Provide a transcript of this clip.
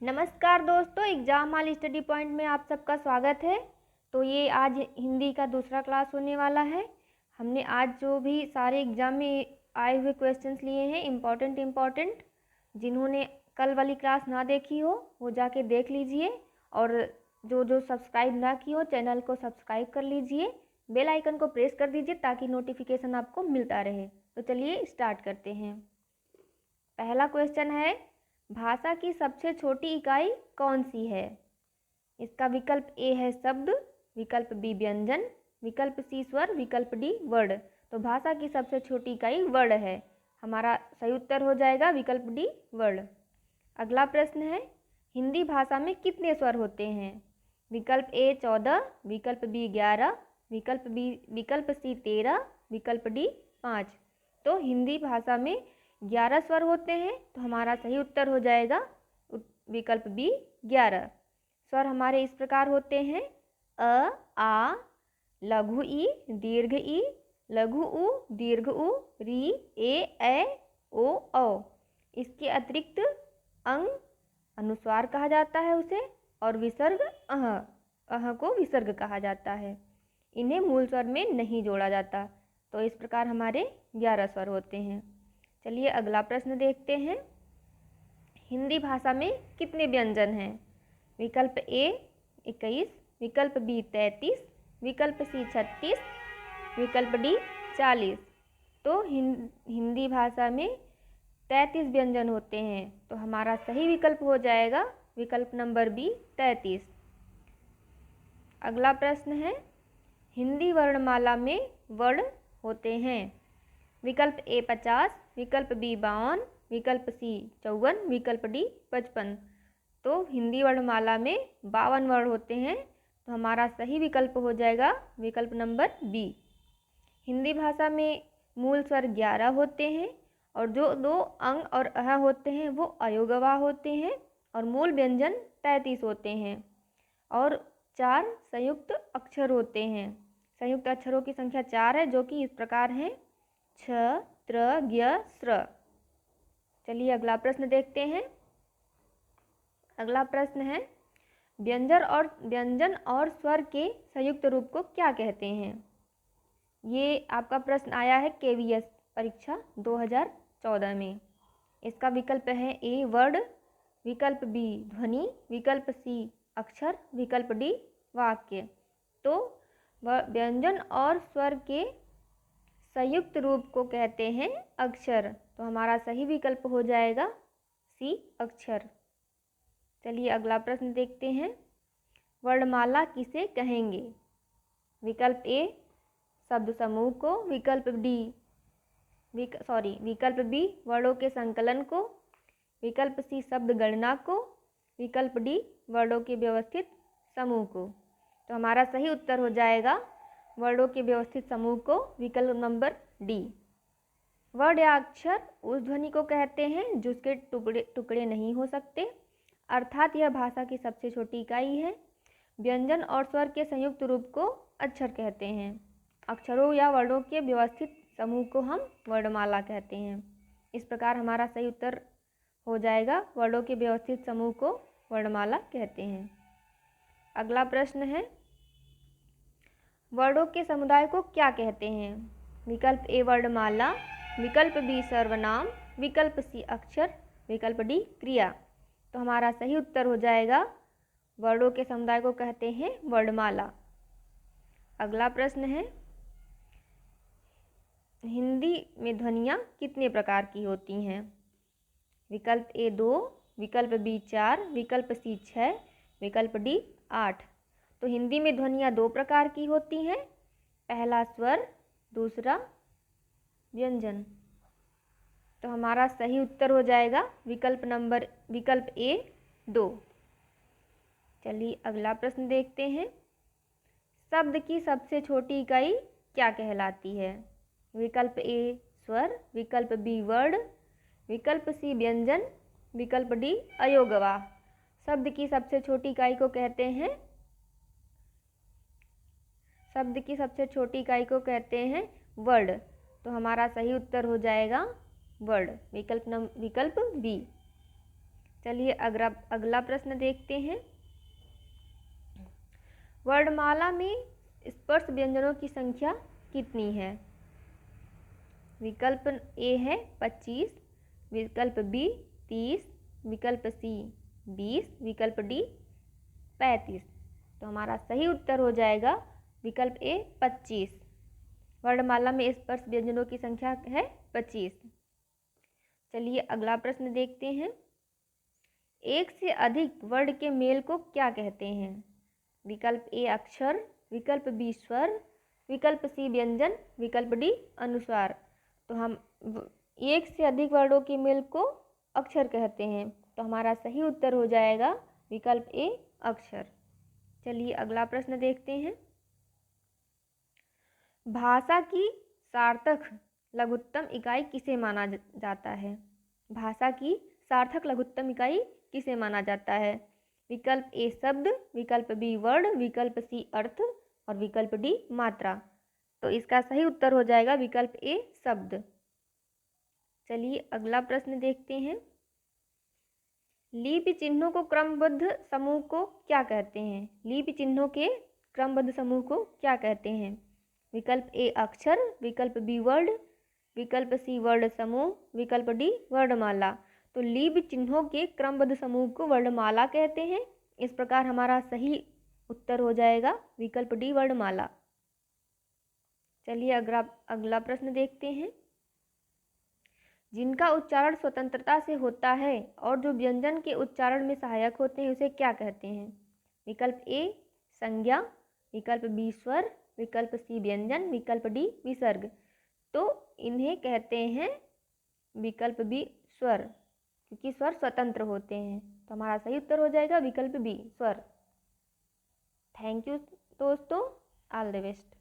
नमस्कार दोस्तों, एग्जाम वाली स्टडी पॉइंट में आप सबका स्वागत है। तो ये आज हिंदी का दूसरा क्लास होने वाला है। हमने आज जो भी सारे एग्जाम में आए हुए क्वेश्चंस लिए हैं इम्पॉर्टेंट, जिन्होंने कल वाली क्लास ना देखी हो वो जाके देख लीजिए, और जो सब्सक्राइब ना की हो चैनल को सब्सक्राइब कर लीजिए, बेल आइकन को प्रेस कर दीजिए ताकि नोटिफिकेशन आपको मिलता रहे। तो चलिए स्टार्ट करते हैं। पहला क्वेश्चन है, भाषा की सबसे छोटी इकाई कौन सी है? इसका विकल्प ए है शब्द, विकल्प बी व्यंजन, विकल्प सी स्वर, विकल्प डी वर्ड। तो भाषा की सबसे छोटी इकाई वर्ड है। हमारा सही उत्तर हो जाएगा विकल्प डी वर्ड। अगला प्रश्न है, हिंदी भाषा में कितने स्वर होते हैं? विकल्प ए 14, विकल्प बी 11, विकल्प सी 13, विकल्प डी 5। तो हिंदी भाषा में 11 स्वर होते हैं, तो हमारा सही उत्तर हो जाएगा विकल्प बी 11। स्वर हमारे इस प्रकार होते हैं, अ, आ, लघु ई, दीर्घ ई, लघु उ, दीर्घ उ, री, ए, ओ, औ। इसके अतिरिक्त अंग अनुस्वार कहा जाता है उसे, और विसर्ग अह को विसर्ग कहा जाता है। इन्हें मूल स्वर में नहीं जोड़ा जाता। तो इस प्रकार हमारे 11 स्वर होते हैं। चलिए अगला प्रश्न देखते हैं, हिंदी भाषा में कितने व्यंजन हैं? विकल्प ए 21, विकल्प बी 33, विकल्प सी 36, विकल्प डी 40। तो हिंदी भाषा में 33 व्यंजन होते हैं, तो हमारा सही विकल्प हो जाएगा विकल्प नंबर बी 33। अगला प्रश्न है, हिंदी वर्णमाला में वर्ण होते हैं। विकल्प ए 50, विकल्प बी 52, विकल्प सी 54, विकल्प डी 55। तो हिंदी वर्णमाला में 52 वर्ण होते हैं, तो हमारा सही विकल्प हो जाएगा विकल्प नंबर बी। हिंदी भाषा में मूल स्वर 11 होते हैं, और जो 2 अंग और अह होते हैं वो अयोगवा होते हैं, और मूल व्यंजन 33 होते हैं, और 4 संयुक्त अक्षर होते हैं। संयुक्त अक्षरों की संख्या 4 है, जो कि इस प्रकार हैं, छ, त्र, ज्ञ, स्र। चलिए अगला प्रश्न देखते हैं। अगला प्रश्न है, व्यंजन और स्वर के संयुक्त रूप को क्या कहते हैं? ये आपका प्रश्न आया है केवीएस परीक्षा 2014 में। इसका विकल्प है ए वर्ड, विकल्प बी ध्वनि, विकल्प सी अक्षर, विकल्प डी वाक्य। तो व्यंजन और स्वर के संयुक्त रूप को कहते हैं अक्षर। तो हमारा सही विकल्प हो जाएगा सी अक्षर। चलिए अगला प्रश्न देखते हैं, वर्णमाला किसे कहेंगे? विकल्प ए शब्द समूह को, विकल्प बी वर्णों के संकलन को, विकल्प सी शब्द गणना को, विकल्प डी वर्णों के व्यवस्थित समूह को। तो हमारा सही उत्तर हो जाएगा वर्णों के व्यवस्थित समूह को, विकल्प नंबर डी। वर्ण या अक्षर उस ध्वनि को कहते हैं जिसके टुकड़े नहीं हो सकते, अर्थात यह भाषा की सबसे छोटी इकाई है। व्यंजन और स्वर के संयुक्त रूप को अक्षर कहते हैं। अक्षरों या वर्णों के व्यवस्थित समूह को हम वर्णमाला कहते हैं। इस प्रकार हमारा सही उत्तर हो जाएगा वर्णों के व्यवस्थित समूह को वर्णमाला कहते हैं। अगला प्रश्न है, वर्णों के समुदाय को क्या कहते हैं? विकल्प ए वर्णमाला, विकल्प बी सर्वनाम, विकल्प सी अक्षर, विकल्प डी क्रिया। तो हमारा सही उत्तर हो जाएगा वर्णों के समुदाय को कहते हैं वर्णमाला। अगला प्रश्न है, हिंदी में ध्वनियाँ कितने प्रकार की होती हैं? विकल्प ए 2, विकल्प बी 4, विकल्प सी 6, विकल्प डी 8। तो हिंदी में ध्वनियाँ 2 प्रकार की होती हैं, पहला स्वर, दूसरा व्यंजन। तो हमारा सही उत्तर हो जाएगा विकल्प ए 2। चलिए अगला प्रश्न देखते हैं, शब्द की सबसे छोटी इकाई क्या कहलाती है? विकल्प ए स्वर, विकल्प बी वर्ड, विकल्प सी व्यंजन, विकल्प डी अयोगवा। शब्द की सबसे छोटी इकाई को कहते हैं वर्ड। तो हमारा सही उत्तर हो जाएगा वर्ड, विकल्प बी। चलिए अगला प्रश्न देखते हैं। वर्णमाला में स्पर्श व्यंजनों की संख्या कितनी है? विकल्प ए है 25, विकल्प बी 30, विकल्प सी 20, विकल्प डी 35। तो हमारा सही उत्तर हो जाएगा विकल्प ए 25। वर्णमाला में स्पर्श व्यंजनों की संख्या है 25। चलिए अगला प्रश्न देखते हैं। एक से अधिक वर्ण के मेल को क्या कहते हैं? विकल्प ए अक्षर, विकल्प बी स्वर, विकल्प सी व्यंजन, विकल्प डी अनुस्वार। तो हम एक से अधिक वर्णों के मेल को अक्षर कहते हैं। तो हमारा सही उत्तर हो जाएगा विकल्प ए अक्षर। चलिए अगला प्रश्न देखते हैं। भाषा की सार्थक लघुत्तम इकाई किसे माना जाता है? भाषा की सार्थक लघुत्तम इकाई किसे माना जाता है? विकल्प ए शब्द, विकल्प बी वर्ण, विकल्प सी अर्थ और विकल्प डी मात्रा। तो इसका सही उत्तर हो जाएगा विकल्प ए शब्द। चलिए अगला प्रश्न देखते हैं। लिपि चिन्हों को क्रमबद्ध समूह को क्या कहते हैं? लिपि चिन्हों के क्रमबद्ध समूह को क्या कहते हैं? विकल्प ए अक्षर, विकल्प बी वर्ण, विकल्प सी वर्ण समूह, विकल्प डी वर्णमाला। तो लिपि चिन्हों के क्रमबद्ध समूह को वर्णमाला कहते हैं। इस प्रकार हमारा सही उत्तर हो जाएगा विकल्प डी वर्णमाला। चलिए अगला प्रश्न देखते हैं। जिनका उच्चारण स्वतंत्रता से होता है और जो व्यंजन के उच्चारण में सहायक होते हैं उसे क्या कहते हैं? विकल्प ए संज्ञा, विकल्प बी स्वर, विकल्प सी व्यंजन, विकल्प डी विसर्ग। तो इन्हें कहते हैं विकल्प बी स्वर, क्योंकि स्वर स्वतंत्र होते हैं। तो हमारा सही उत्तर हो जाएगा विकल्प बी स्वर। थैंक यू दोस्तों, ऑल द बेस्ट।